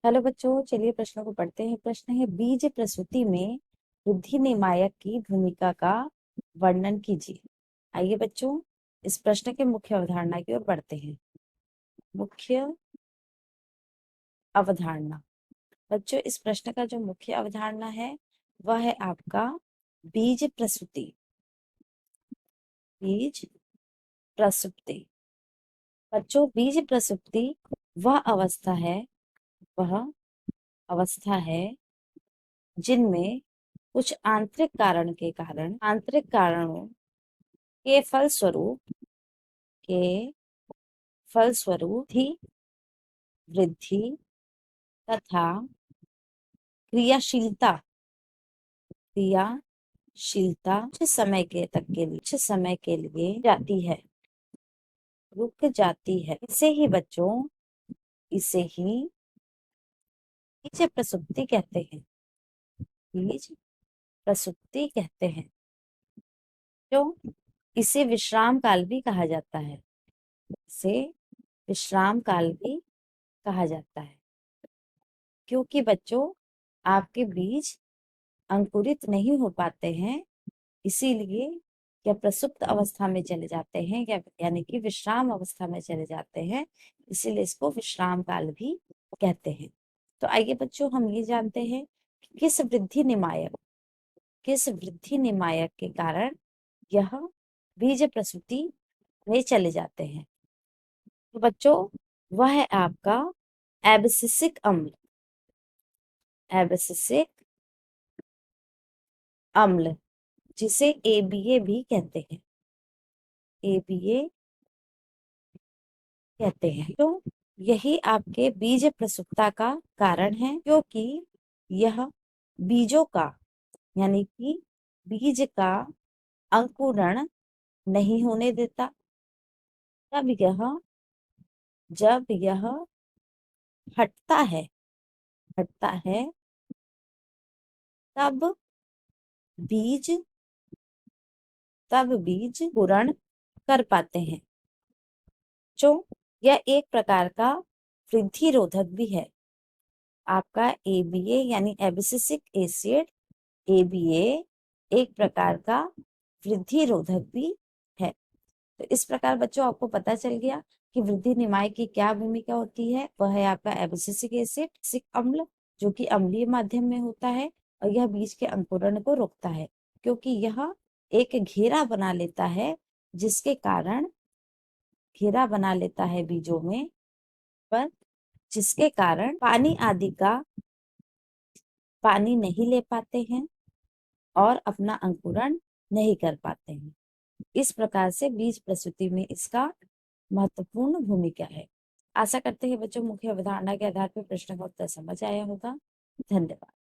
Hello बच्चों, चलिए प्रश्नों को पढ़ते हैं। प्रश्न है, बीज प्रसूति में वृद्धि निमायक की भूमिका का वर्णन कीजिए। आइए बच्चों, इस प्रश्न के मुख्य अवधारणा की ओर बढ़ते हैं। मुख्य अवधारणा। बच्चों, इस प्रश्न का जो मुख्य अवधारणा है वह है आपका बीज प्रसूति। बीज प्रसूति। बच्चों, बीज प्रसूति वह अवस्था है जिनमें कुछ आंतरिक कारणों के फलस्वरूप ही वृद्धि तथा क्रियाशीलता क्रियाशीलता कुछ समय के लिए रुक जाती है। इसे ही बीज प्रसुप्ति कहते हैं। बीज प्रसुप्ति कहते हैं। जो इसे विश्राम काल भी कहा जाता है। इसे विश्राम काल भी कहा जाता है, क्योंकि बच्चों आपके बीज अंकुरित नहीं हो पाते हैं, इसीलिए या प्रसुप्त अवस्था में चले जाते हैं या यानी कि विश्राम अवस्था में चले जाते हैं, इसीलिए इसको विश्राम काल भी कहते हैं। तो आइए बच्चों, हम ये जानते हैं कि किस वृद्धि निमायक के कारण यह बीज प्रसूति में चले जाते हैं। तो बच्चों, वह है आपका एब्सिसिक अम्ल। एब्सिसिक अम्ल, जिसे ABA भी कहते हैं। ABA कहते हैं। तो यही आपके बीज प्रसुप्ता का कारण है, क्योंकि यह बीजों का यानी कि बीज का अंकुरण नहीं होने देता। जब यह जब यह हटता है हटता है तब बीज अंकुरण कर पाते हैं। जो यह एक प्रकार का वृद्धि रोधक भी है। आपका ABA यानी एब्सिसिक एसिड, ABA एक प्रकार का वृद्धि रोधक भी है। तो इस प्रकार बच्चों आपको पता चल गया कि वृद्धि निमाय की क्या भूमिका होती है। वह है आपका एब्सिसिक एसिड, सिक अम्ल, जो कि अम्लीय माध्यम में होता है, और यह बीज के अंकुरण को रोकता है, क्योंकि यह एक घेरा बना लेता है बीजों में, पर जिसके कारण पानी नहीं ले पाते हैं और अपना अंकुरण नहीं कर पाते हैं। इस प्रकार से बीज प्रसूति में इसका महत्वपूर्ण भूमिका है। आशा करते हैं बच्चों मुख्य अवधारणा के आधार पर प्रश्न का उत्तर समझ आया होगा। धन्यवाद।